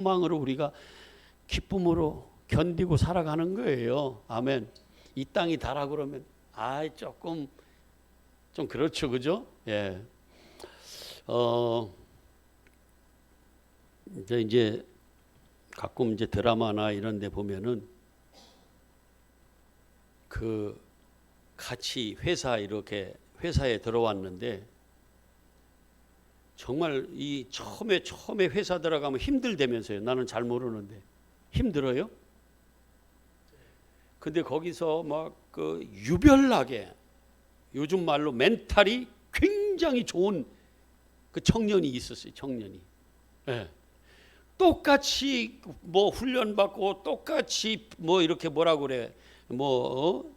소망으로 우리가 기쁨으로 견디고 살아가는 거예요. 아멘. 이 땅이 다라 그러면 조금 좀 그렇죠, 그죠? 예. 이제 가끔 이제 드라마나 이런 데 보면은 그 같이 회사에 들어왔는데 정말 이 처음에 회사 들어가면 힘들다면서요. 나는 잘 모르는데 힘들어요? 근데 거기서 막 그 유별나게 요즘 말로 멘탈이 굉장히 좋은 그 청년이 있었어요. 청년이. 예. 똑같이 뭐 훈련 받고 똑같이 뭐 이렇게 뭐라 그래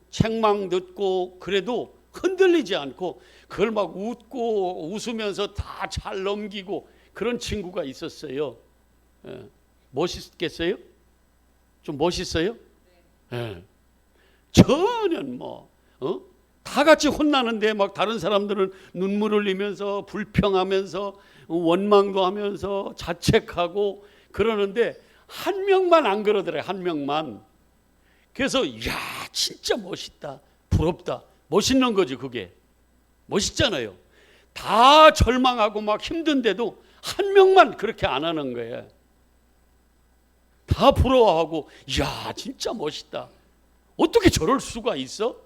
책망 듣고 그래도 흔들리지 않고 그걸 막 웃고 웃으면서 다 잘 넘기고 그런 친구가 있었어요. 예. 멋있겠어요? 좀 멋있어요? 예. 전혀 다 같이 혼나는데 막 다른 사람들은 눈물 흘리면서 불평하면서 원망도 하면서 자책하고 그러는데 한 명만 안 그러더래요. 한 명만. 그래서 야 진짜 멋있다, 부럽다. 멋있는 거지 그게. 멋있잖아요. 다 절망하고 막 힘든데도 한 명만 그렇게 안 하는 거예요. 다 부러워하고 야 진짜 멋있다. 어떻게 저럴 수가 있어?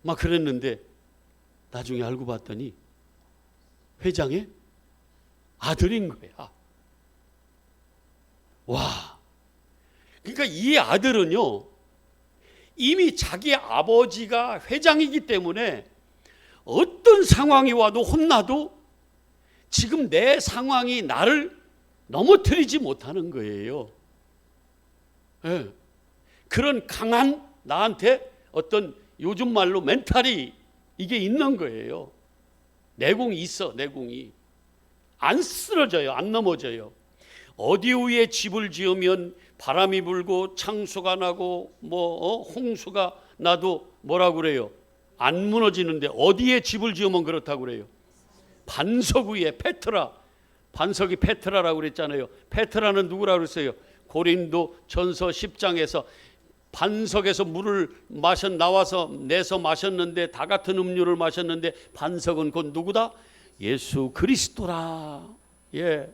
막 그랬는데 나중에 알고 봤더니 회장의 아들인 거야. 와. 그러니까 이 아들은요 이미 자기 아버지가 회장이기 때문에 어떤 상황이 와도 혼나도 지금 내 상황이 나를 넘어뜨리지 못하는 거예요. 네. 그런 강한 나한테 어떤 요즘 말로 멘탈이 이게 있는 거예요. 내공이 있어. 내공이 안 쓰러져요. 안 넘어져요. 어디 위에 집을 지으면 바람이 불고 창수가 나고 홍수가 나도 뭐라 그래요? 안 무너지는데 어디에 집을 지으면 그렇다고 그래요? 반석 위에 페트라. 반석이 페트라라고 그랬잖아요. 페트라는 누구라고 그랬어요? 고린도 전서 10장에서 반석에서 물을 내서 마셨는데 다 같은 음료를 마셨는데 반석은 곧 누구다? 예수 그리스도라. 예.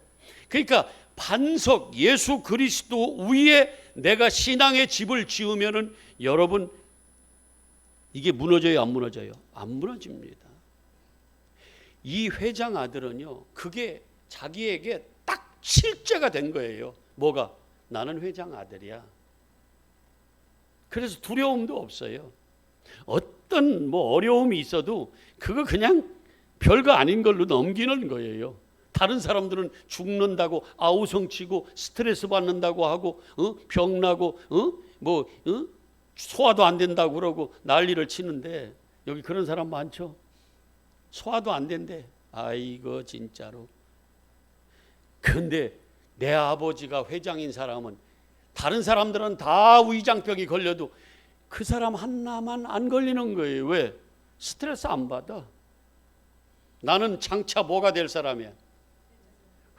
그러니까 반석 예수 그리스도 위에 내가 신앙의 집을 지으면은 여러분 이게 무너져요, 안 무너져요? 안 무너집니다. 이 회장 아들은요, 그게 자기에게 딱 실제가 된 거예요. 뭐가? 나는 회장 아들이야. 그래서 두려움도 없어요. 어떤 어려움이 있어도 그거 그냥 별거 아닌 걸로 넘기는 거예요. 다른 사람들은 죽는다고 아우성치고 스트레스 받는다고 하고 병나고 소화도 안 된다고 그러고 난리를 치는데 여기 그런 사람 많죠. 소화도 안 된대. 아이고 진짜로. 근데 내 아버지가 회장인 사람은 다른 사람들은 다 위장병이 걸려도 그 사람 하나만 안 걸리는 거예요. 왜? 스트레스 안 받아. 나는 장차 뭐가 될 사람이야?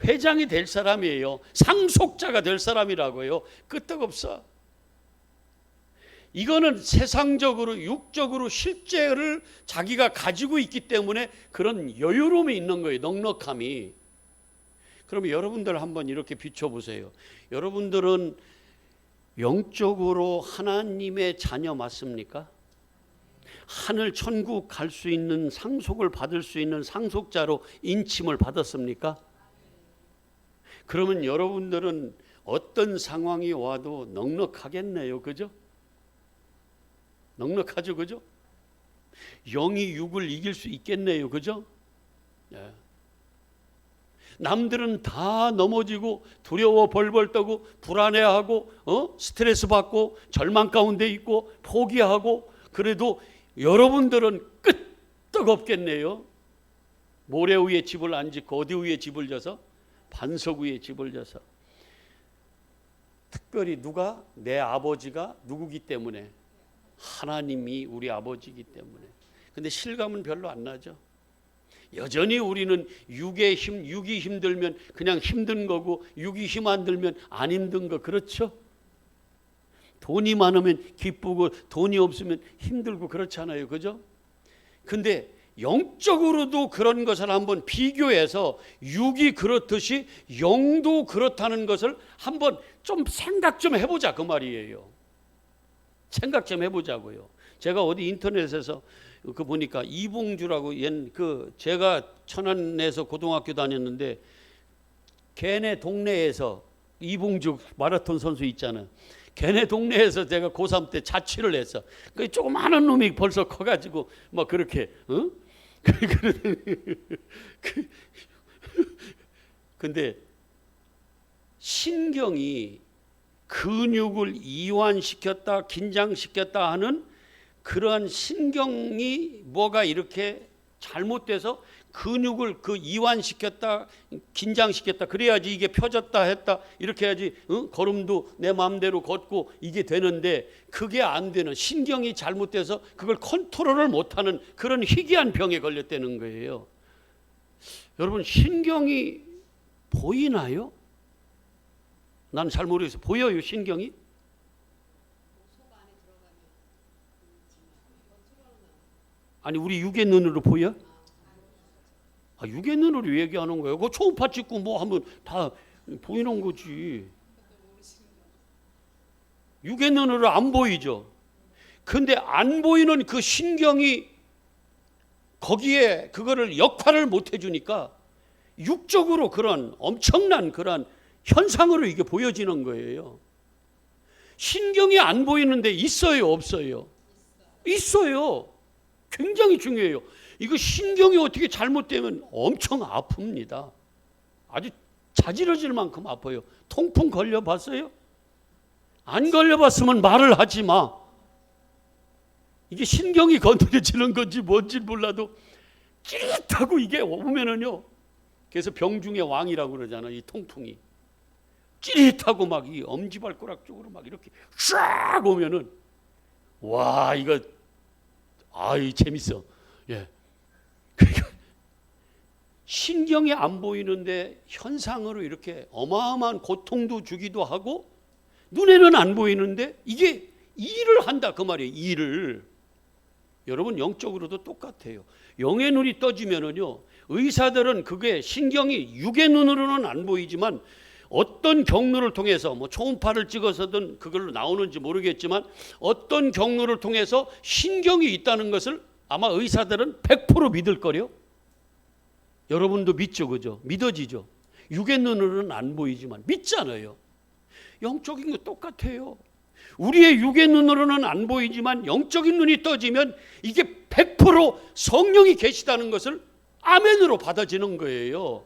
회장이 될 사람이에요. 상속자가 될 사람이라고요. 끄떡없어. 이거는 세상적으로 육적으로 실제를 자기가 가지고 있기 때문에 그런 여유로움이 있는 거예요. 넉넉함이. 그러면 여러분들 한번 이렇게 비춰보세요. 여러분들은 영적으로 하나님의 자녀 맞습니까? 하늘 천국 갈 수 있는 상속을 받을 수 있는 상속자로 인침을 받았습니까? 그러면 여러분들은 어떤 상황이 와도 넉넉하겠네요. 그죠? 넉넉하죠. 그죠? 영이 육을 이길 수 있겠네요. 그죠? 예. 남들은 다 넘어지고 두려워 벌벌 떠고 불안해하고 스트레스 받고 절망 가운데 있고 포기하고 그래도 여러분들은 끄떡없겠네요. 모래 위에 집을 안 짓고 어디 위에 집을 져서? 반석 위에 집을 져서. 특별히 누가? 내 아버지가 누구기 때문에? 하나님이 우리 아버지이기 때문에. 근데 실감은 별로 안 나죠. 여전히 우리는 육이 힘들면 그냥 힘든 거고 육이 힘 안 들면 안 힘든 거, 그렇죠? 돈이 많으면 기쁘고 돈이 없으면 힘들고 그렇잖아요, 그죠? 근데 영적으로도 그런 것을 한번 비교해서 육이 그렇듯이 영도 그렇다는 것을 한번 좀 생각 좀 해보자, 그 말이에요. 생각 좀 해보자고요. 제가 어디 인터넷에서 그 보니까 이봉주라고 제가 천안에서 고등학교 다녔는데 걔네 동네에서 이봉주 마라톤 선수 있잖아요. 걔네 동네에서 제가 고3 때 자취를 했어. 그 조그마한 놈이 벌써 커가지고 막 그렇게 근데 신경이 근육을 이완시켰다 긴장시켰다 하는 그러한 신경이 뭐가 이렇게 잘못돼서 근육을 이완시켰다 긴장시켰다 그래야지 이게 펴졌다 했다 이렇게 해야지 걸음도 내 마음대로 걷고 이게 되는데 그게 안 되는, 신경이 잘못돼서 그걸 컨트롤을 못하는 그런 희귀한 병에 걸렸다는 거예요. 여러분, 신경이 보이나요? 난 잘 모르겠어요. 보여요, 신경이? 아니, 우리 육의 눈으로 보여? 육의 눈으로 얘기하는 거예요. 그 초음파 찍고 뭐 하면 다 보이는 거지. 육의 눈으로 안 보이죠. 근데 안 보이는 그 신경이 거기에 그거를 역할을 못 해주니까 육적으로 그런 엄청난 그런 현상으로 이게 보여지는 거예요. 신경이 안 보이는데 있어요, 없어요? 있어요. 굉장히 중요해요. 이거 신경이 어떻게 잘못되면 엄청 아픕니다. 아주 자지러질 만큼 아파요. 통풍 걸려봤어요? 안 걸려봤으면 말을 하지 마. 이게 신경이 건드려지는 건지 뭔지 몰라도 찌릿하고 이게 오면은요. 그래서 병중의 왕이라고 그러잖아, 이 통풍이. 찌릿하고 막 이 엄지발가락 쪽으로 막 이렇게 쫙 오면은 와, 이거 재밌어. 예. 그러니까 신경이 안 보이는데 현상으로 이렇게 어마어마한 고통도 주기도 하고 눈에는 안 보이는데 이게 일을 한다 그 말이에요. 일을. 여러분, 영적으로도 똑같아요. 영의 눈이 떠지면은요, 의사들은 그게 신경이 육의 눈으로는 안 보이지만 어떤 경로를 통해서 뭐 초음파를 찍어서든 그걸로 나오는지 모르겠지만 어떤 경로를 통해서 신경이 있다는 것을 아마 의사들은 100% 믿을 거요. 여러분도 믿죠, 그죠? 믿어지죠. 육의 눈으로는 안 보이지만 믿잖아요. 영적인 거 똑같아요. 우리의 육의 눈으로는 안 보이지만 영적인 눈이 떠지면 이게 100% 성령이 계시다는 것을 아멘으로 받아지는 거예요.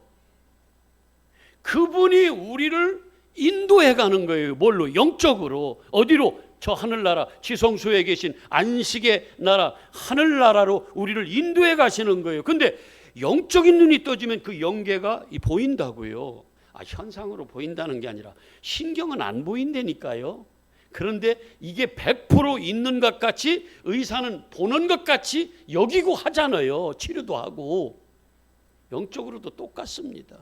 그분이 우리를 인도해 가는 거예요. 뭘로? 영적으로. 어디로? 저 하늘나라, 지성소에 계신 안식의 나라, 하늘나라로 우리를 인도해 가시는 거예요. 근데 영적인 눈이 떠지면 그 영계가 보인다고요. 현상으로 보인다는 게 아니라 신경은 안 보인다니까요. 그런데 이게 100% 있는 것 같이 의사는 보는 것 같이 여기고 하잖아요. 치료도 하고. 영적으로도 똑같습니다.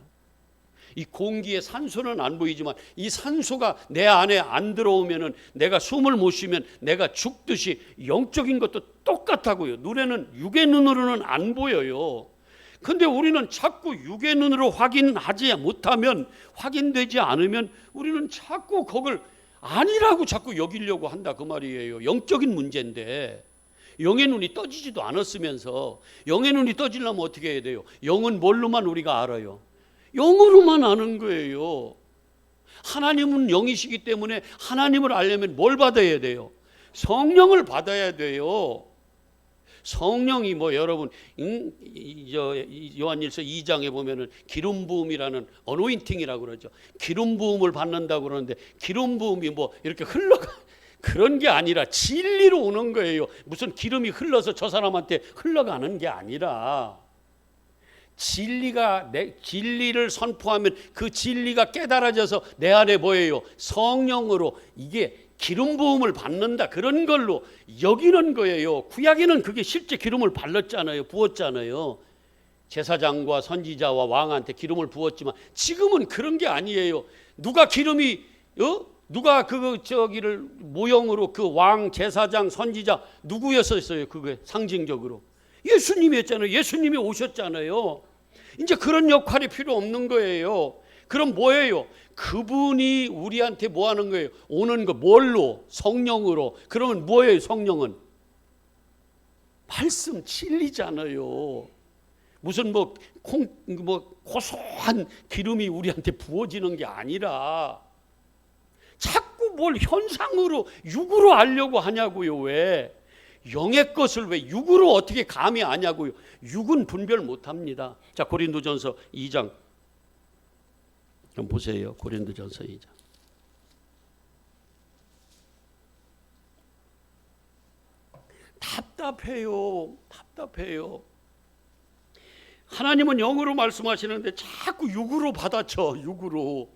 이 공기에 산소는 안 보이지만 이 산소가 내 안에 안 들어오면은 내가 숨을 못 쉬면 내가 죽듯이 영적인 것도 똑같다고요. 눈에는 육의 눈으로는 안 보여요. 근데 우리는 자꾸 육의 눈으로 확인하지 못하면, 확인되지 않으면 우리는 자꾸 그걸 아니라고 자꾸 여기려고 한다 그 말이에요. 영적인 문제인데 영의 눈이 떠지지도 않았으면서 영의 눈이 떠지려면 어떻게 해야 돼요? 영은 뭘로만 우리가 알아요? 영으로만 아는 거예요. 하나님은 영이시기 때문에 하나님을 알려면 뭘 받아야 돼요? 성령을 받아야 돼요. 성령이 여러분 요한일서 2장에 보면은 기름 부음이라는 어노인팅이라고 그러죠. 기름 부음을 받는다고 그러는데 기름 부음이 이렇게 흘러가 그런 게 아니라 진리로 오는 거예요. 무슨 기름이 흘러서 저 사람한테 흘러가는 게 아니라 진리를 선포하면 그 진리가 깨달아져서 내 안에 뭐예요? 성령으로 이게 기름 부음을 받는다 그런 걸로 여기는 거예요. 구약에는 그게 실제 기름을 발랐잖아요. 부었잖아요. 제사장과 선지자와 왕한테 기름을 부었지만 지금은 그런 게 아니에요. 누가 기름이 누가 저기를 모형으로 그 왕, 제사장, 선지자 누구였었어요? 그게 상징적으로 예수님이었잖아요. 예수님이 오셨잖아요. 이제 그런 역할이 필요 없는 거예요. 그럼 뭐예요? 그분이 우리한테 뭐 하는 거예요? 오는 거 뭘로? 성령으로. 그러면 뭐예요? 성령은 말씀, 진리잖아요. 무슨 뭐 고소한 기름이 우리한테 부어지는 게 아니라 자꾸 뭘 현상으로 육으로 알려고 하냐고요. 왜? 영의 것을 왜 육으로 어떻게 감히 아냐고요. 육은 분별 못합니다. 자, 고린도전서 2장 좀 보세요. 고린도전서 2장. 답답해요. 하나님은 영으로 말씀하시는데 자꾸 육으로 받아쳐. 육으로.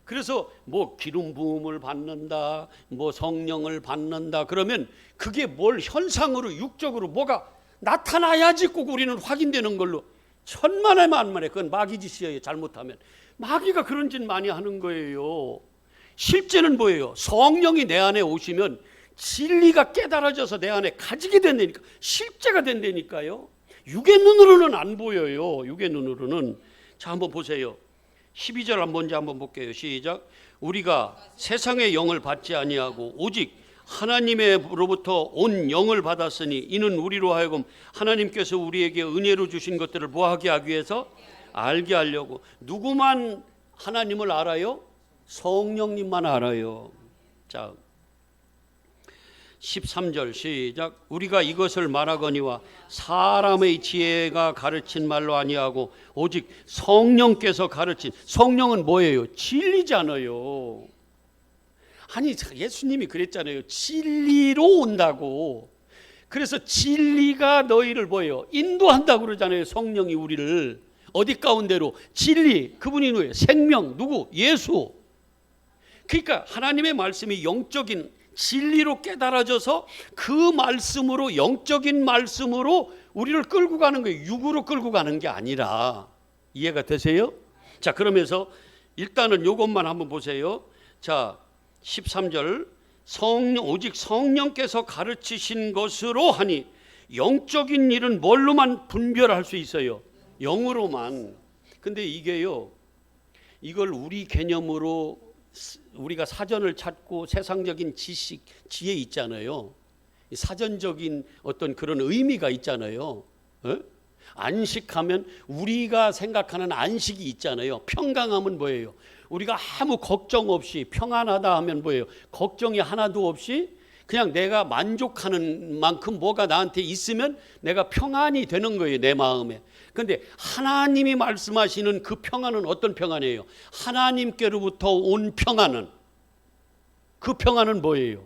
그래서 뭐 기름 부음을 받는다, 뭐 성령을 받는다 그러면 그게 뭘 현상으로 육적으로 뭐가 나타나야지 꼭 우리는 확인되는 걸로. 천만에 만만에 그건 마귀 짓이에요. 잘못하면 마귀가 그런 짓 많이 하는 거예요. 실제는 뭐예요? 성령이 내 안에 오시면 진리가 깨달아져서 내 안에 가지게 된다니까. 실제가 된다니까요. 육의 눈으로는 안 보여요. 육의 눈으로는. 자, 한번 보세요. 12절 먼저 한번 볼게요. 시작. 우리가 세상의 영을 받지 아니하고 오직 하나님으로부터 온 영을 받았으니 이는 우리로 하여금 하나님께서 우리에게 은혜로 주신 것들을 뭐하게 하기 위해서? 알게 하려고. 누구만 하나님을 알아요? 성령님만 알아요. 자, 13절 시작. 우리가 이것을 말하거니와 사람의 지혜가 가르친 말로 아니하고 오직 성령께서 가르친. 성령은 뭐예요? 진리잖아요. 아니 예수님이 그랬잖아요. 진리로 온다고. 그래서 진리가 너희를 뭐예요? 인도한다고 그러잖아요. 성령이 우리를 어디 가운데로? 진리. 그분이 누구예요? 생명. 누구? 예수. 그러니까 하나님의 말씀이 영적인 진리로 깨달아져서 그 말씀으로, 영적인 말씀으로 우리를 끌고 가는 거예요. 육으로 끌고 가는 게 아니라. 이해가 되세요? 자, 그러면서 일단은 이것만 한번 보세요. 자, 13절. 오직 성령께서 가르치신 것으로 하니. 영적인 일은 뭘로만 분별할 수 있어요? 영으로만. 근데 이게요, 이걸 우리 개념으로 우리가 사전을 찾고 세상적인 지식, 지혜 있잖아요. 사전적인 어떤 그런 의미가 있잖아요. 안식하면 우리가 생각하는 안식이 있잖아요. 평강함은 뭐예요? 우리가 아무 걱정 없이 평안하다 하면 뭐예요? 걱정이 하나도 없이 그냥 내가 만족하는 만큼 뭐가 나한테 있으면 내가 평안이 되는 거예요. 내 마음에. 그런데 하나님이 말씀하시는 그 평안은 어떤 평안이에요? 하나님께로부터 온 평안은, 그 평안은 뭐예요?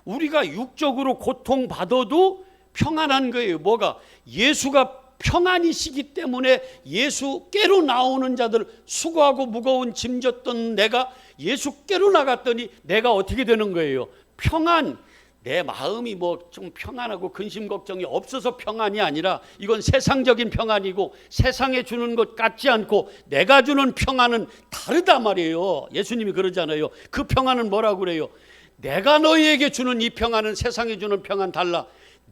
우리가 육적으로 고통받아도 평안한 거예요. 뭐가? 예수가 평안이시기 때문에 예수께로 나오는 자들, 수고하고 무거운 짐 졌던 내가 예수께로 나갔더니 내가 어떻게 되는 거예요? 평안. 내 마음이 뭐 좀 평안하고 근심 걱정이 없어서 평안이 아니라 이건 세상적인 평안이고 세상에 주는 것 같지 않고 내가 주는 평안은 다르다 말이에요. 예수님이 그러잖아요. 그 평안은 뭐라고 그래요? 내가 너희에게 주는 이 평안은 세상에 주는 평안 달라.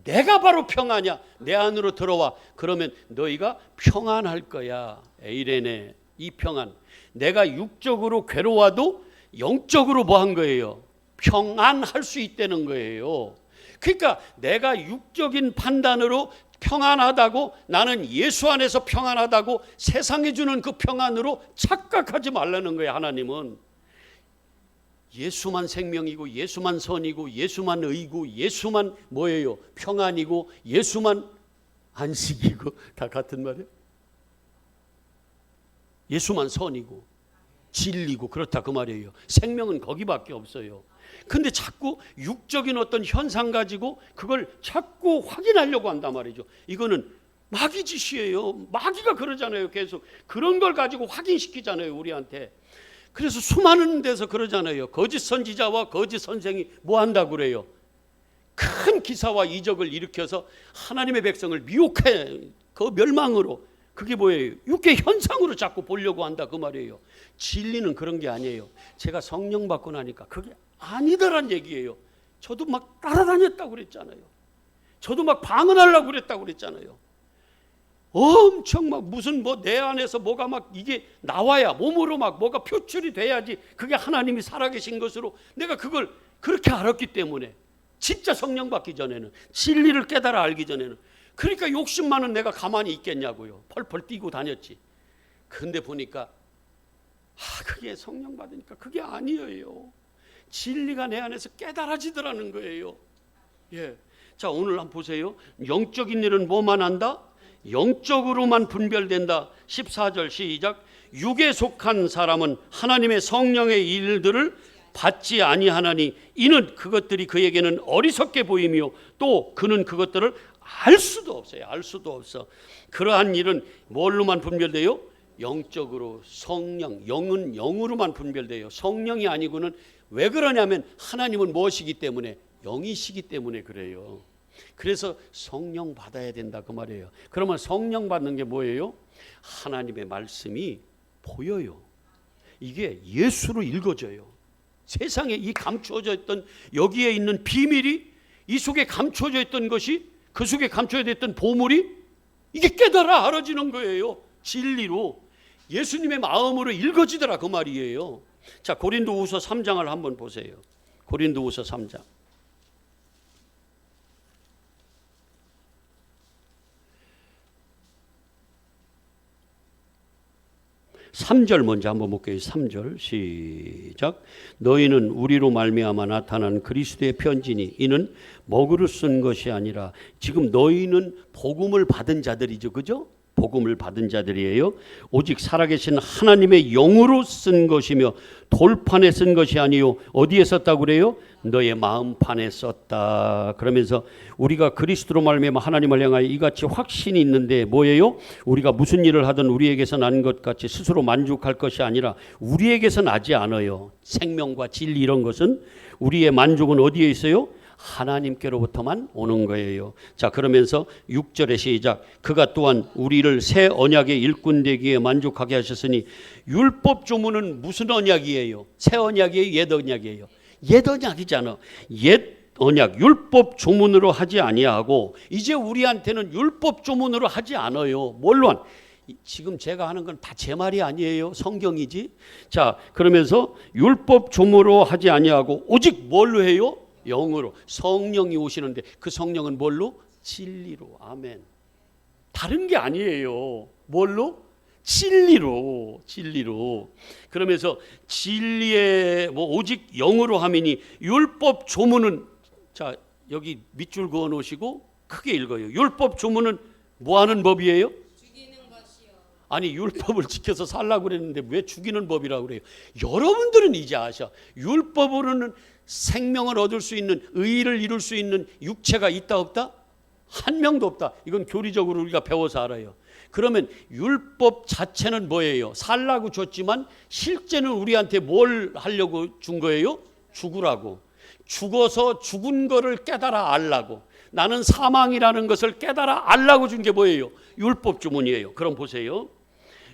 내가 바로 평안이야. 내 안으로 들어와. 그러면 너희가 평안할 거야. 에이레네. 이 평안. 내가 육적으로 괴로워도 영적으로 뭐 한 거예요? 평안할 수 있다는 거예요. 그러니까 내가 육적인 판단으로 평안하다고, 나는 예수 안에서 평안하다고 세상에 주는 그 평안으로 착각하지 말라는 거예요. 하나님은 예수만 생명이고 예수만 선이고 예수만 의고 예수만 뭐예요? 평안이고 예수만 안식이고 다 같은 말이에요. 예수만 선이고 진리고 그렇다 그 말이에요. 생명은 거기밖에 없어요. 근데 자꾸 육적인 어떤 현상 가지고 그걸 자꾸 확인하려고 한단 말이죠. 이거는 마귀 짓이에요. 마귀가 그러잖아요. 계속 그런 걸 가지고 확인시키잖아요, 우리한테. 그래서 수많은 데서 그러잖아요. 거짓 선지자와 거짓 선생이 뭐 한다고 그래요? 큰 기사와 이적을 일으켜서 하나님의 백성을 미혹해 그 멸망으로, 그게 뭐예요? 육계 현상으로 자꾸 보려고 한다 그 말이에요. 진리는 그런 게 아니에요. 제가 성령 받고 나니까 그게 아니더란 얘기예요. 저도 막 따라다녔다고 그랬잖아요. 저도 막 방언하려고 그랬다고 그랬잖아요. 엄청 막 무슨 뭐 내 안에서 뭐가 막 이게 나와야, 몸으로 막 뭐가 표출이 돼야지 그게 하나님이 살아계신 것으로 내가 그걸 그렇게 알았기 때문에, 진짜 성령 받기 전에는, 진리를 깨달아 알기 전에는, 그러니까 욕심 많은 내가 가만히 있겠냐고요. 펄펄 뛰고 다녔지. 근데 보니까 그게 성령 받으니까 그게 아니에요. 진리가 내 안에서 깨달아지더라는 거예요. 예. 자, 오늘 한번 보세요. 영적인 일은 뭐만 한다? 영적으로만 분별된다. 14절 시작. 육에 속한 사람은 하나님의 성령의 일들을 받지 아니하나니 이는 그것들이 그에게는 어리석게 보이며 또 그는 그것들을 알 수도 없어요. 알 수도 없어. 그러한 일은 뭘로만 분별돼요? 영적으로. 성령, 영은 영으로만 분별돼요. 성령이 아니고는. 왜 그러냐면 하나님은 무엇이기 때문에? 영이시기 때문에 그래요. 그래서 성령 받아야 된다 그 말이에요. 그러면 성령 받는 게 뭐예요? 하나님의 말씀이 보여요. 이게 예수로 읽어져요. 세상에 이 감추어져 있던, 여기에 있는 비밀이, 이 속에 감추어져 있던 것이, 그 속에 감춰져 있던 보물이 이게 깨달아 알아지는 거예요. 진리로 예수님의 마음으로 읽어지더라 그 말이에요. 자, 고린도후서 3장을 한번 보세요. 고린도후서 3장. 3절 먼저 한번 볼게요. 3절 시작. 너희는 우리로 말미암아 나타난 그리스도의 편지니 이는 먹으로 쓴 것이 아니라, 지금 너희는 복음을 받은 자들이죠, 그죠? 복음을 받은 자들이에요. 오직 살아계신 하나님의 영으로 쓴 것이며 돌판에 쓴 것이 아니요. 어디에 썼다고 그래요? 너의 마음판에 썼다. 그러면서 우리가 그리스도로 말미암아 하나님을 향하여 이같이 확신이 있는데 뭐예요? 우리가 무슨 일을 하든 우리에게서 난 것 같이 스스로 만족할 것이 아니라 우리에게서 나지 않아요. 생명과 진리 이런 것은 우리의 만족은 어디에 있어요? 하나님께로부터만 오는 거예요. 자, 그러면서 6절의 시작. 그가 또한 우리를 새 언약의 일꾼 되기에 만족하게 하셨으니, 율법 조문은 무슨 언약이에요? 새 언약이에요? 옛 언약이에요? 옛 언약이잖아. 옛 언약 율법 조문으로 하지 아니하고 이제 우리한테는 율법 조문으로 하지 않아요. 물론 지금 제가 하는 건 다 제 말이 아니에요. 성경이지. 자, 그러면서 율법 조문으로 하지 아니하고 오직 뭘로 해요? 영으로. 성령이 오시는데 그 성령은 뭘로? 진리로. 아멘. 다른 게 아니에요. 뭘로? 진리로. 진리로. 그러면서 진리의 오직 영으로 하미니 율법 조문은, 자, 여기 밑줄 그어 놓으시고 크게 읽어요. 율법 조문은 뭐 하는 법이에요? 죽이는 것이요. 아니, 율법을 지켜서 살라고 그랬는데 왜 죽이는 법이라고 그래요? 여러분들은 이제 아셔. 율법으로는 생명을 얻을 수 있는, 의를 이룰 수 있는 육체가 있다 없다? 한 명도 없다. 이건 교리적으로 우리가 배워서 알아요. 그러면 율법 자체는 뭐예요? 살라고 줬지만 실제는 우리한테 뭘 하려고 준 거예요? 죽으라고. 죽어서 죽은 거를 깨달아 알라고. 나는 사망이라는 것을 깨달아 알라고 준 게 뭐예요? 율법 조문이에요. 그럼 보세요.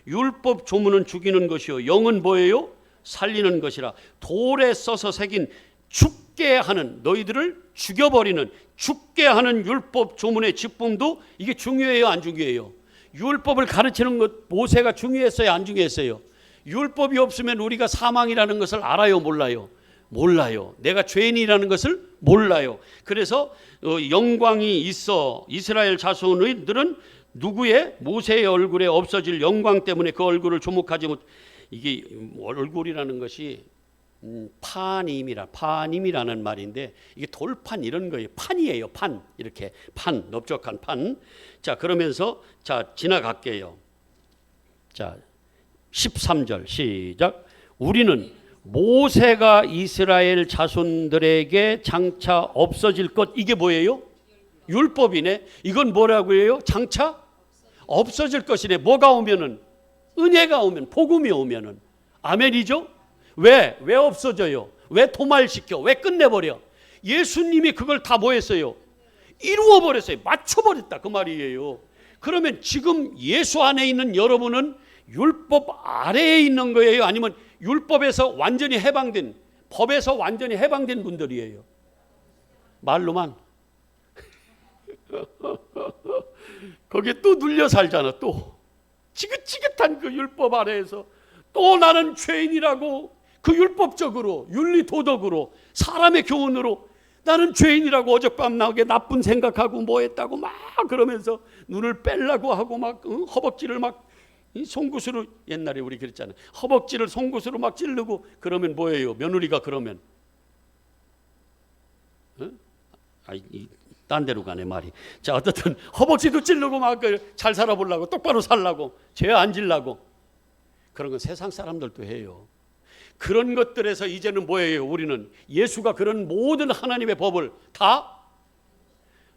율법 조문은 죽이는 것이요, 영은 뭐예요? 살리는 것이라. 돌에 써서 새긴 죽게 하는, 너희들을 죽여버리는, 죽게 하는 율법 조문의 직분도 이게 중요해요, 안 중요해요? 율법을 가르치는 것 모세가 중요했어요, 안 중요했어요? 율법이 없으면 우리가 사망이라는 것을 알아요, 몰라요? 몰라요. 내가 죄인이라는 것을 몰라요. 그래서 영광이 있어 이스라엘 자손들은 누구의? 모세의 얼굴에 없어질 영광 때문에 그 얼굴을 주목하지 못. 이게 얼굴이라는 것이 파님이라는 말인데 이게 돌판 이런 거예요. 판이에요. 판. 이렇게 판, 넓적한 판. 자, 그러면서 자, 지나갈게요. 자, 13절 시작. 우리는 모세가 이스라엘 자손들에게 장차 없어질 것, 이게 뭐예요? 율법이네. 이건 뭐라고 해요? 장차 없어질 것이네. 뭐가 오면은? 은혜가 오면, 복음이 오면은. 아멘이죠? 왜 없어져요? 왜 도말시켜? 왜 끝내버려? 예수님이 그걸 다 뭐 했어요? 이루어버렸어요. 맞춰버렸다 그 말이에요. 그러면 지금 예수 안에 있는 여러분은 율법 아래에 있는 거예요? 아니면 율법에서 완전히 해방된, 법에서 완전히 해방된 분들이에요? 말로만. 거기에 또 눌려 살잖아. 또 지긋지긋한 그 율법 아래에서 또 나는 죄인이라고, 그 율법적으로, 윤리도덕으로, 사람의 교훈으로 나는 죄인이라고 어젯밤 나게 나쁜 생각하고 뭐 했다고 막 그러면서 눈을 뺄라고 하고 막 허벅지를 막 송곳으로, 옛날에 우리 그랬잖아요. 허벅지를 송곳으로 막 찌르고 그러면 뭐예요? 며느리가 그러면 딴 데로 가네 말이. 자, 어떻든 허벅지도 찌르고 막 잘 살아보려고, 똑바로 살라고, 죄 안 질라고, 그런 건 세상 사람들도 해요. 그런 것들에서 이제는 뭐예요? 우리는 예수가 그런 모든 하나님의 법을 다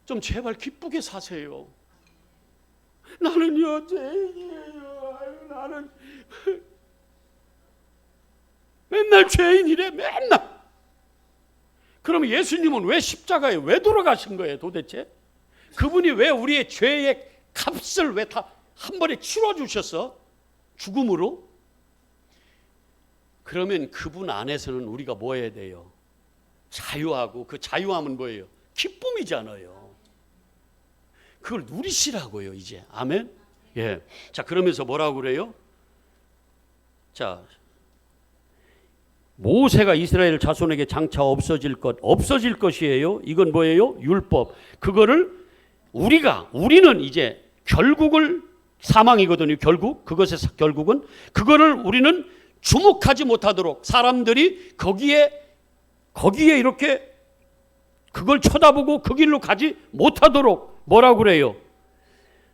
좀 제발 기쁘게 사세요. 나는요 죄인이에요. 나는 맨날 죄인이래. 맨날. 그럼 예수님은 왜 십자가에 왜 돌아가신 거예요 도대체? 그분이 왜 우리의 죄의 값을 왜 다 한 번에 치러주셨어? 죽음으로? 그러면 그분 안에서는 우리가 뭐 해야 돼요? 자유하고, 그 자유함은 뭐예요? 기쁨이잖아요. 그걸 누리시라고요 이제. 아멘. 예. 자, 그러면서 뭐라고 그래요? 자, 모세가 이스라엘 자손에게 장차 없어질 것이에요. 이건 뭐예요? 율법. 그거를 우리는 이제 결국을, 사망이거든요. 그것의 결국은 그거를 우리는 주목하지 못하도록, 사람들이 거기에 이렇게 그걸 쳐다보고 그 길로 가지 못하도록 뭐라고 그래요?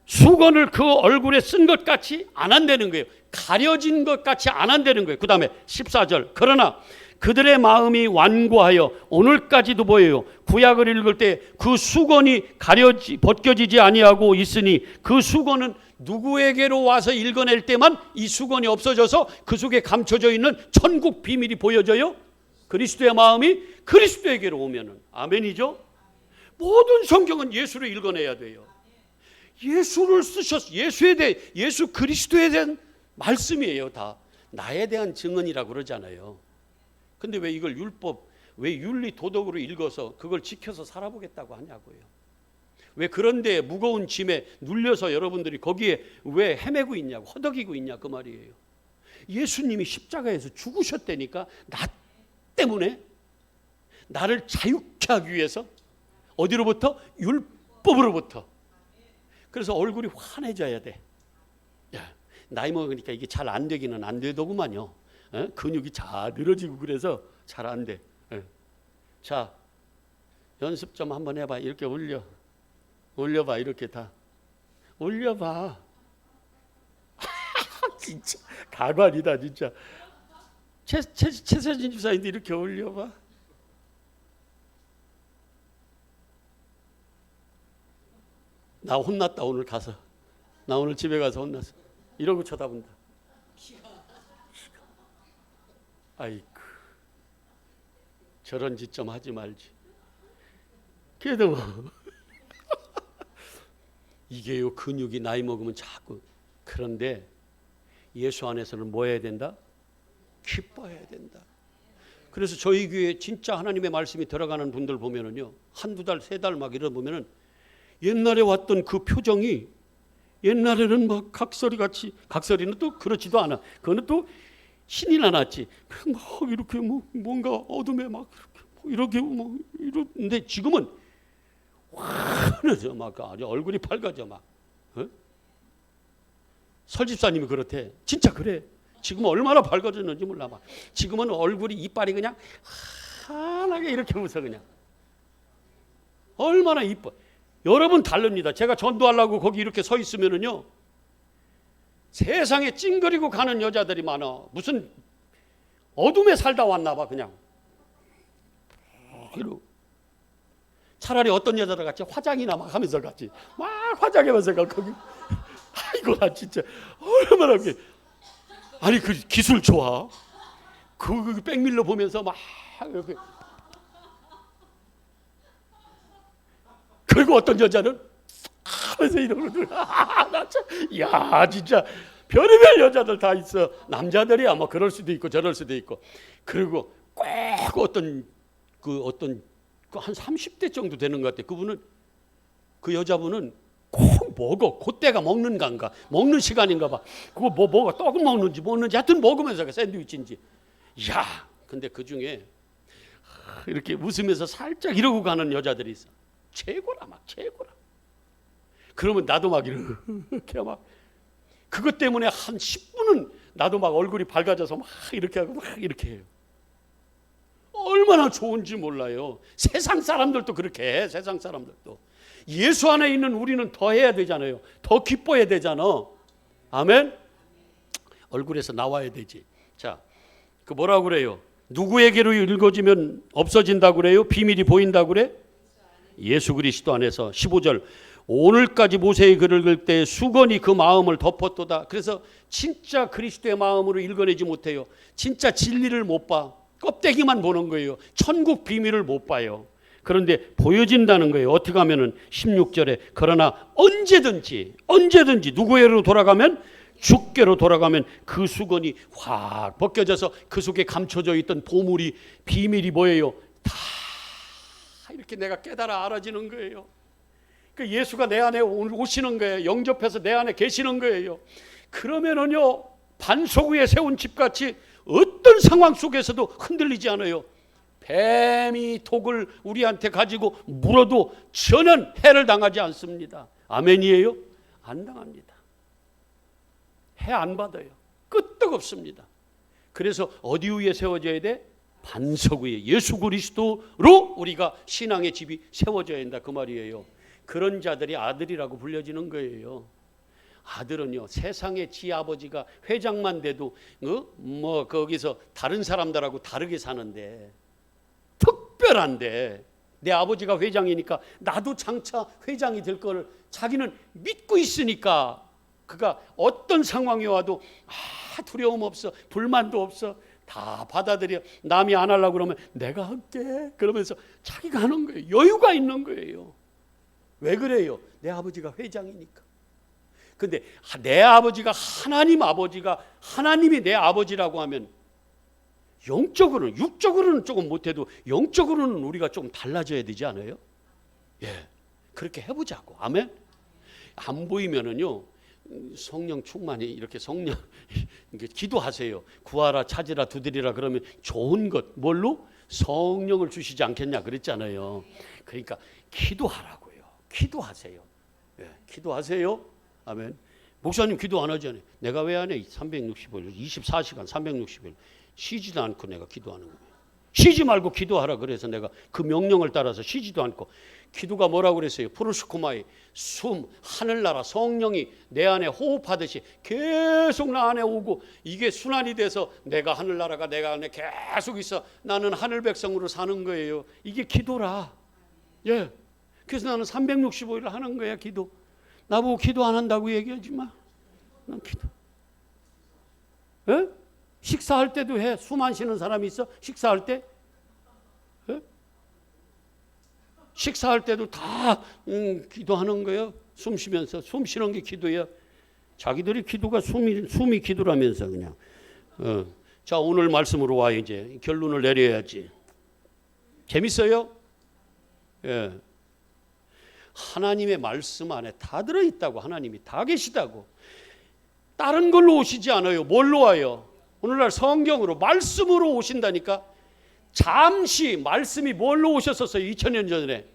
수건을 그 얼굴에 쓴 것 같이 안 한다는 거예요. 가려진 것 같이 안 한다는 거예요. 그 다음에 14절. 그러나 그들의 마음이 완고하여 오늘까지도 뭐예요? 구약을 읽을 때 그 수건이 벗겨지지 아니하고 있으니, 그 수건은 누구에게로 와서 읽어낼 때만 이 수건이 없어져서 그 속에 감춰져 있는 천국 비밀이 보여져요? 그리스도의 마음이 그리스도에게로 오면은. 아멘이죠? 모든 성경은 예수를 읽어내야 돼요. 예수를 쓰셨어. 예수 그리스도에 대한 말씀이에요. 다 나에 대한 증언이라고 그러잖아요. 근데 왜 이걸 왜 윤리 도덕으로 읽어서 그걸 지켜서 살아보겠다고 하냐고요. 왜 그런데 무거운 짐에 눌려서 여러분들이 거기에 왜 헤매고 있냐고, 허덕이고 있냐 그 말이에요. 예수님이 십자가에서 죽으셨다니까. 나 때문에, 나를 자유케 하기 위해서. 어디로부터? 율법으로부터. 그래서 얼굴이 환해져야 돼. 야, 나이 먹으니까 이게 잘 안 되기는 안 되더구만요. 근육이 잘 늘어지고 그래서 잘 안 돼. 자, 연습 좀 한번 해봐. 이렇게 올려봐. 이렇게 다 올려봐. 진짜 가관이다 진짜. 최세진 집사님도 이렇게 올려봐. 나 혼났다 오늘 가서. 나 오늘 집에 가서 혼났어. 이러고 쳐다본다. 아이고, 저런 짓 좀 하지 말지. 그래도 뭐 이게요, 근육이 나이 먹으면 자꾸. 그런데 예수 안에서는 뭐 해야 된다? 기뻐해야 된다. 그래서 저희 교회에 진짜 하나님의 말씀이 들어가는 분들 보면은요, 한두 달, 세 달 막 이러 보면은 옛날에 왔던 그 표정이, 옛날에는 막 각설이같이, 각설이는 또 그렇지도 않아. 그거는 또 신이 나놨지. 막 이렇게 뭔가 어둠에 막 이렇게 뭐 이러는데 지금은 환해져. 막 아주 얼굴이 밝아져 막. 설집사님이 그렇대. 진짜 그래. 지금 얼마나 밝아졌는지 몰라. 막 지금은 얼굴이, 이빨이 그냥 환하게 이렇게 웃어. 그냥 얼마나 이뻐. 여러분 다릅니다. 제가 전도하려고 거기 이렇게 서 있으면은요, 세상에 찡그리고 가는 여자들이 많아. 무슨 어둠에 살다 왔나 봐. 그냥 차라리 어떤 여자들 같이 화장이나 막 하면서 같이 막 화장하면서 가 거기. 아이고 나 진짜 얼마나 아니 그 기술 좋아. 그 백밀러 보면서 막 이렇게. 그리고 어떤 여자는 하면서 이러거든. 야, 진짜 별의별 여자들 다 있어. 남자들이야 뭐 그럴 수도 있고 저럴 수도 있고. 그리고 꼭 어떤 한 30대 정도 되는 것 같아. 그 여자분은 꼭 먹어. 그때가 먹는 간가 먹는 시간인가 봐. 그거 뭐가 떡을 먹는지 하여튼 먹으면서 샌드위치인지. 야, 근데 그 중에 이렇게 웃으면서 살짝 이러고 가는 여자들이 있어. 최고라. 그러면 나도 막 이렇게 막 그것 때문에 한 10분은 나도 막 얼굴이 밝아져서 막 이렇게 하고 막 이렇게 해요. 얼마나 좋은지 몰라요. 세상 사람들도 그렇게 해. 세상 사람들도. 예수 안에 있는 우리는 더 해야 되잖아요. 더 기뻐해야 되잖아. 아멘. 얼굴에서 나와야 되지. 자, 그 뭐라고 그래요? 누구에게로 읽어지면 없어진다고 그래요? 비밀이 보인다고 그래? 예수 그리스도 안에서. 15절 오늘까지 모세의 글을 읽을 때 수건이 그 마음을 덮었도다. 그래서 진짜 그리스도의 마음으로 읽어내지 못해요. 진짜 진리를 못 봐. 껍데기만 보는 거예요. 천국 비밀을 못 봐요. 그런데 보여진다는 거예요. 어떻게 하면은 16절에 그러나 언제든지 누구에게로 돌아가면 주께로 돌아가면 그 수건이 확 벗겨져서 그 속에 감춰져 있던 보물이 비밀이 뭐예요? 다 이렇게 내가 깨달아 알아지는 거예요. 그 예수가 내 안에 오시는 거예요. 영접해서 내 안에 계시는 거예요. 그러면은요 반석 위에 세운 집같이 어떤 상황 속에서도 흔들리지 않아요. 뱀이 독을 우리한테 가지고 물어도 전혀 해를 당하지 않습니다. 아멘이에요? 안 당합니다. 해 안 받아요. 끄떡없습니다. 그래서 어디 위에 세워져야 돼? 반석 위에. 예수 그리스도로 우리가 신앙의 집이 세워져야 한다 그 말이에요. 그런 자들이 아들이라고 불려지는 거예요. 아들은요 세상의 지 아버지가 회장만 돼도 뭐 거기서 다른 사람들하고 다르게 사는데 특별한데 내 아버지가 회장이니까 나도 장차 회장이 될 걸 자기는 믿고 있으니까 그가 어떤 상황이 와도 두려움 없어, 불만도 없어, 다 받아들여. 남이 안 하려고 그러면 내가 할게 그러면서 자기가 하는 거예요. 여유가 있는 거예요. 왜 그래요? 내 아버지가 회장이니까. 근데 내 아버지가 하나님이 내 아버지라고 하면 영적으로는, 육적으로는 조금 못해도 영적으로는 우리가 좀 달라져야 되지 않아요? 예, 그렇게 해보자고. 아멘. 안 보이면은요 성령 충만히 이렇게 성령 기도하세요. 구하라 찾으라 두드리라 그러면 좋은 것 뭘로? 성령을 주시지 않겠냐 그랬잖아요. 그러니까 기도하라고요. 기도하세요. 예, 기도하세요. 아멘. 목사님 기도 안 하잖아요. 내가 왜 안 해? 365일 24시간 360일 쉬지도 않고 내가 기도하는 거예요. 쉬지 말고 기도하라 그래서 내가 그 명령을 따라서 쉬지도 않고. 기도가 뭐라고 그랬어요? 프로스코마이 숨, 하늘나라 성령이 내 안에 호흡하듯이 계속 나 안에 오고 이게 순환이 돼서 내가 하늘나라가 내가 안에 계속 있어. 나는 하늘 백성으로 사는 거예요. 이게 기도라. 예. 그래서 나는 365일 하는 거야 기도. 나보고 기도 안 한다고 얘기하지 마. 난 기도. 예? 식사할 때도 해. 숨 안 쉬는 사람이 있어? 식사할 때? 예? 식사할 때도 다 기도하는 거예요. 숨 쉬면서. 숨 쉬는 게 기도야. 자기들이 기도가 숨이 기도라면서 그냥. 자, 오늘 말씀으로 와. 이제 결론을 내려야지. 재밌어요? 예. 하나님의 말씀 안에 다 들어있다고. 하나님이 다 계시다고. 다른 걸로 오시지 않아요. 뭘로 와요? 오늘날 성경으로 말씀으로 오신다니까. 잠시 말씀이 뭘로 오셨었어요? 2000년 전에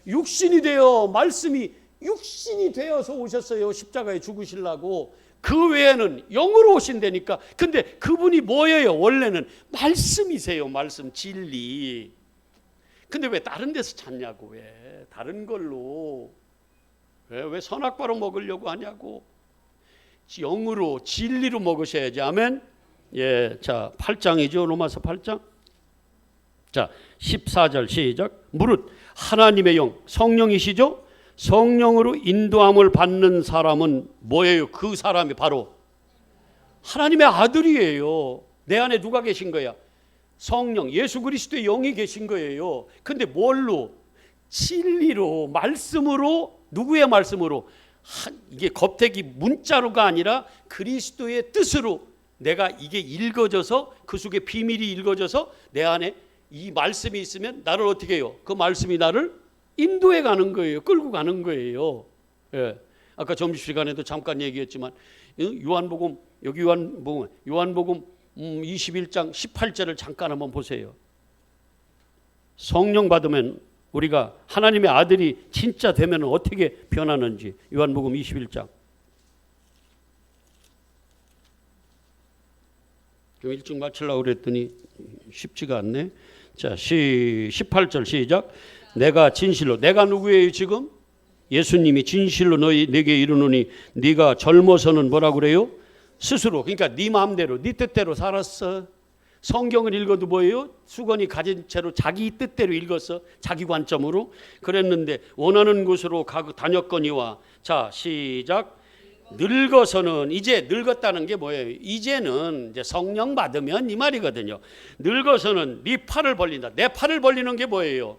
육신이 되어 말씀이 육신이 되어서 오셨어요. 십자가에 죽으시려고. 그 외에는 영으로 오신다니까. 근데 그분이 뭐예요? 원래는 말씀이세요. 말씀, 진리. 근데 왜 다른 데서 찾냐고. 왜 다른 걸로 왜 선악과로 먹으려고 하냐고. 영으로 진리로 먹으셔야지. 아멘. 예, 자 8장이죠. 로마서 8장. 자 14절 시작. 무릇 하나님의 영 성령이시죠. 성령으로 인도함을 받는 사람은 뭐예요? 그 사람이 바로 하나님의 아들이에요. 내 안에 누가 계신 거야? 성령, 예수 그리스도의 영이 계신 거예요. 근데 뭘로? 진리로, 말씀으로 누구의 말씀으로? 이게 겁택이 문자로가 아니라 그리스도의 뜻으로 내가 이게 읽어져서 그 속에 비밀이 읽어져서 내 안에 이 말씀이 있으면 나를 어떻게 해요? 그 말씀이 나를 인도해 가는 거예요. 끌고 가는 거예요. 예. 아까 점심시간에도 잠깐 얘기했지만 요한복음 21장 18절을 잠깐 한번 보세요. 성령 받으면 우리가 하나님의 아들이 진짜 되면 어떻게 변하는지 요한복음 21장. 좀 일찍 맞추려고 그랬더니 쉽지가 않네. 자, 18절 시작. 내가 진실로, 내가 누구예요 지금? 예수님이 진실로 내게 이르노니 네가 젊어서는 뭐라 그래요? 스스로, 그러니까 네 마음대로 네 뜻대로 살았어. 성경을 읽어도 뭐예요? 수건이 가진 채로 자기 뜻대로 읽었어. 자기 관점으로. 그랬는데 원하는 곳으로 다녔거니와. 자, 시작. 늙어서는, 이제 늙었다는 게 뭐예요? 이제는 이제 성령 받으면 이 말이거든요. 늙어서는 네 팔을 벌린다. 내 팔을 벌리는 게 뭐예요?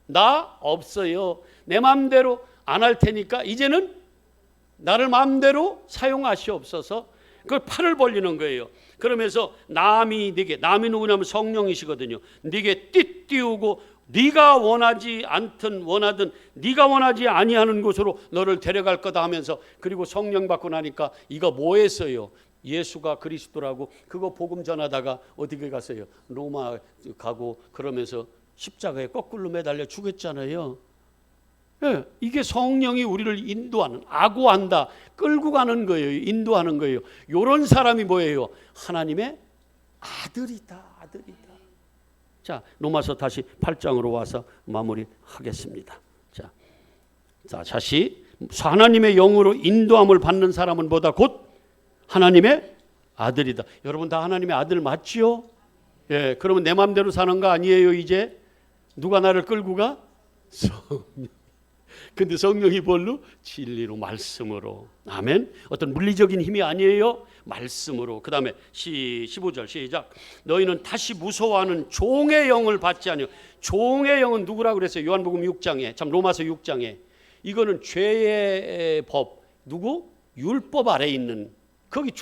나 없어요. 내 마음대로 안 할 테니까 이제는 나를 마음대로 사용하시옵소서. 그 팔을 벌리는 거예요. 그러면서 남이 누구냐면 성령이시거든요. 네게 띠띠우고 네가 원하지 않든 원하든 네가 원하지 아니하는 곳으로 너를 데려갈 거다 하면서, 그리고 성령 받고 나니까 이거 뭐 했어요? 예수가 그리스도라고 그거 복음 전하다가 어디게 갔어요? 로마 가고 그러면서 십자가에 거꾸로 매달려 죽였잖아요. 예, 이게 성령이 우리를 인도하는, 아고한다, 끌고 가는 거예요. 인도하는 거예요. 이런 사람이 뭐예요? 하나님의 아들이다. 자, 로마서 다시 8장으로 와서 마무리하겠습니다. 자, 다시 하나님의 영으로 인도함을 받는 사람은 뭐다? 곧 하나님의 아들이다. 여러분 다 하나님의 아들 맞지요? 예, 그러면 내 마음대로 사는 거 아니에요. 이제 누가 나를 끌고 가? 성령. 근데 성령이 뭘로? 진리로, 말씀으로. 아멘. 어떤 물리적인 힘이 아니에요. 말씀으로. 그 다음에 15절 시작. 너희는 다시 무서워하는 종의 영을 받지 아니요. 종의 영은 누구라고 그랬어요? 요한복음 6장에, 참 로마서 6장에. 이거는 죄의 법, 누구? 율법 아래 있는, 거기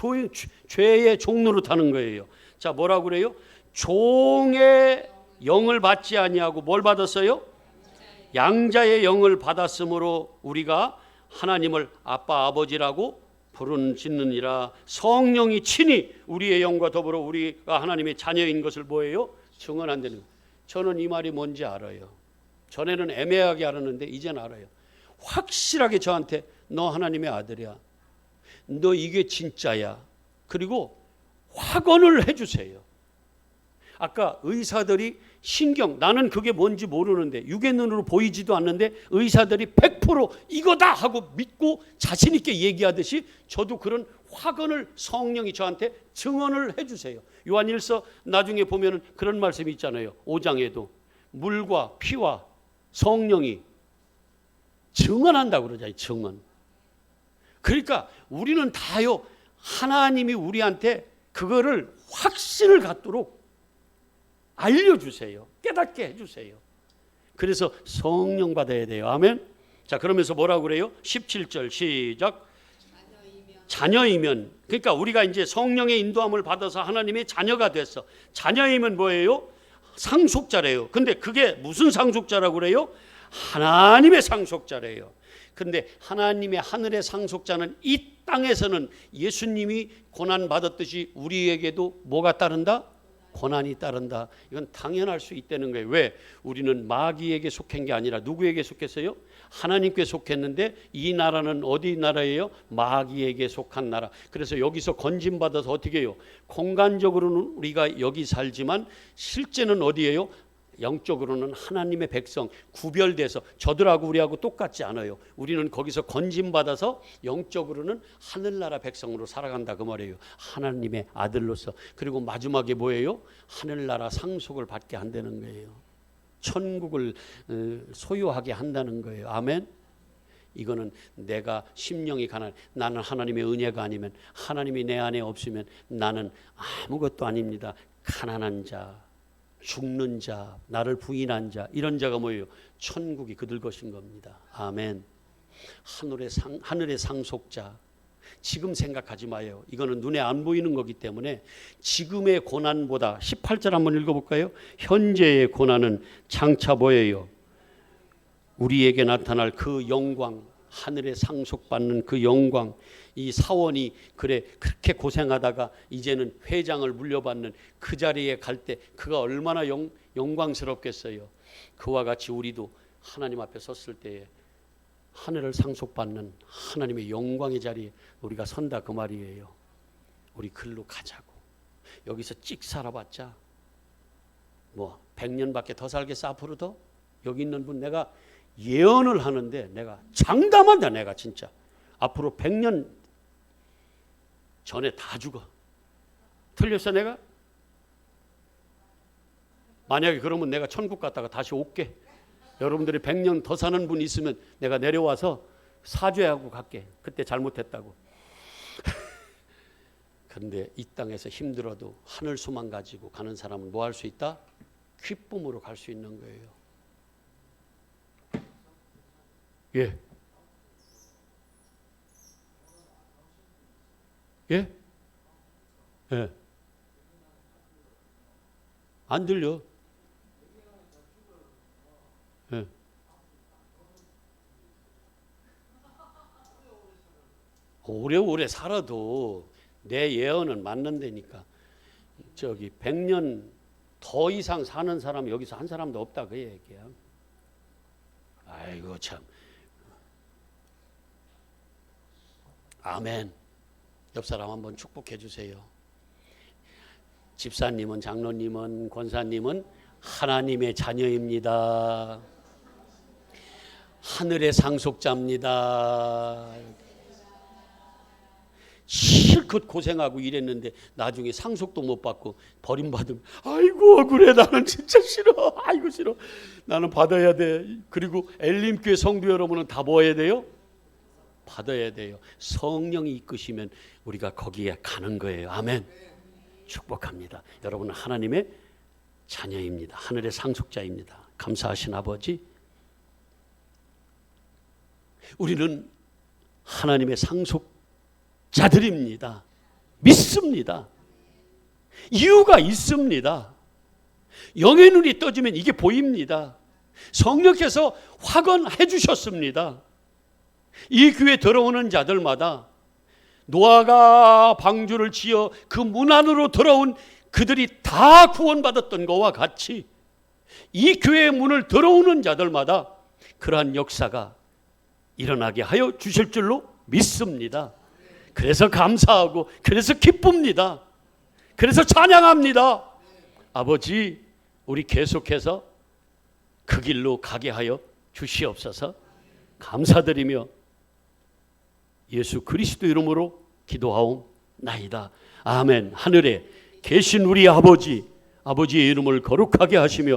죄의 종로로 타는 거예요. 자, 뭐라고 그래요? 종의 영을 받지 아니하고 뭘 받았어요? 양자의 영을 받았으므로 우리가 하나님을 아빠 아버지라고 부르짖느니라. 성령이 친히 우리의 영과 더불어 우리가 하나님의 자녀인 것을 뭐예요? 증언한다는 거예요. 저는 이 말이 뭔지 알아요. 전에는 애매하게 알았는데 이제는 알아요. 확실하게 저한테 너 하나님의 아들이야, 너 이게 진짜야, 그리고 확언을 해주세요. 아까 의사들이 신경, 나는 그게 뭔지 모르는데 육의 눈으로 보이지도 않는데 의사들이 100% 이거다 하고 믿고 자신 있게 얘기하듯이 저도 그런 확언을 성령이 저한테 증언을 해주세요. 요한일서 나중에 보면 그런 말씀이 있잖아요. 5장에도 물과 피와 성령이 증언한다고 그러잖아요. 증언. 그러니까 우리는 다요, 하나님이 우리한테 그거를 확신을 갖도록 알려주세요. 깨닫게 해주세요. 그래서 성령 받아야 돼요. 아멘. 자, 그러면서 뭐라고 그래요? 17절 시작. 자녀이면, 그러니까 우리가 이제 성령의 인도함을 받아서 하나님의 자녀가 됐어. 자녀이면 뭐예요? 상속자래요. 근데 그게 무슨 상속자라고 그래요? 하나님의 상속자래요. 근데 하나님의 하늘의 상속자는 이 땅에서는 예수님이 고난 받았듯이 우리에게도 뭐가 따른다? 고난이 따른다. 이건 당연할 수 있다는 거예요. 왜? 우리는 마귀에게 속한 게 아니라 누구에게 속했어요? 하나님께 속했는데 이 나라는 어디 나라예요? 마귀에게 속한 나라. 그래서 여기서 건진받아서 어떻게 해요? 공간적으로는 우리가 여기 살지만 실제는 어디예요? 영적으로는 하나님의 백성, 구별돼서 저들하고 우리하고 똑같지 않아요. 우리는 거기서 건진받아서 영적으로는 하늘나라 백성으로 살아간다 그 말이에요. 하나님의 아들로서. 그리고 마지막에 뭐예요? 하늘나라 상속을 받게 한다는 거예요. 천국을 소유하게 한다는 거예요. 아멘. 이거는 내가 심령이 가난, 나는 하나님의 은혜가 아니면, 하나님이 내 안에 없으면 나는 아무것도 아닙니다. 가난한 자, 죽는 자, 나를 부인한 자, 이런 자가 뭐예요? 천국이 그들 것인 겁니다. 아멘. 하늘의 상속자. 지금 생각하지 마요. 이거는 눈에 안 보이는 거기 때문에 지금의 고난보다 18절 한번 읽어볼까요? 현재의 고난은 장차 보여요. 우리에게 나타날 그 영광, 하늘에 상속받는 그 영광. 이 사원이 그렇게 고생하다가 이제는 회장을 물려받는 그 자리에 갈 때 그가 얼마나 영광스럽겠어요. 그와 같이 우리도 하나님 앞에 섰을 때에 하늘을 상속받는 하나님의 영광의 자리에 우리가 선다 그 말이에요. 우리 글로 가자고. 여기서 찍 살아봤자 뭐 100년밖에 더 살겠어 앞으로 더? 여기 있는 분 내가 예언을 하는데 내가 장담한다. 내가 진짜 앞으로 100년 전에 다 죽어. 틀렸어 내가? 만약에 그러면 내가 천국 갔다가 다시 올게. 여러분들이 100년 더 사는 분 있으면 내가 내려와서 사죄하고 갈게. 그때 잘못했다고. 그런데 이 땅에서 힘들어도 하늘 소망 가지고 가는 사람은 뭐 할 수 있다? 기쁨으로 갈 수 있는 거예요. 예. 예? 예. 안 들려. 예. 오래오래 살아도 내 예언은 맞는다니까. 저기 100년 더 이상 사는 사람 여기서 한 사람도 없다 그 얘기야. 아이고 참. 아멘. 옆 사람 한번 축복해 주세요. 집사님은, 장로님은, 권사님은 하나님의 자녀입니다. 하늘의 상속자입니다. 실컷 고생하고 일했는데 나중에 상속도 못 받고 버림받으면 아이고 억울해. 나는 진짜 싫어. 아이고 싫어. 나는 받아야 돼. 그리고 엘림교회 성도 여러분은 다 뭐 해야 돼요? 받아야 돼요. 성령이 이끄시면 우리가 거기에 가는 거예요. 아멘. 축복합니다. 여러분은 하나님의 자녀입니다. 하늘의 상속자입니다. 감사하신 아버지, 우리는 하나님의 상속자들입니다. 믿습니다. 이유가 있습니다. 영의 눈이 떠지면 이게 보입니다. 성령께서 확언해 주셨습니다. 이 교회 들어오는 자들마다 노아가 방주를 지어 그 문 안으로 들어온 그들이 다 구원받았던 것과 같이 이 교회의 문을 들어오는 자들마다 그러한 역사가 일어나게 하여 주실 줄로 믿습니다. 그래서 감사하고 그래서 기쁩니다. 그래서 찬양합니다. 아버지, 우리 계속해서 그 길로 가게 하여 주시옵소서. 감사드리며 예수 그리스도 이름으로 기도하옵나이다. 아멘. 하늘에 계신 우리 아버지, 아버지의 이름을 거룩하게 하시며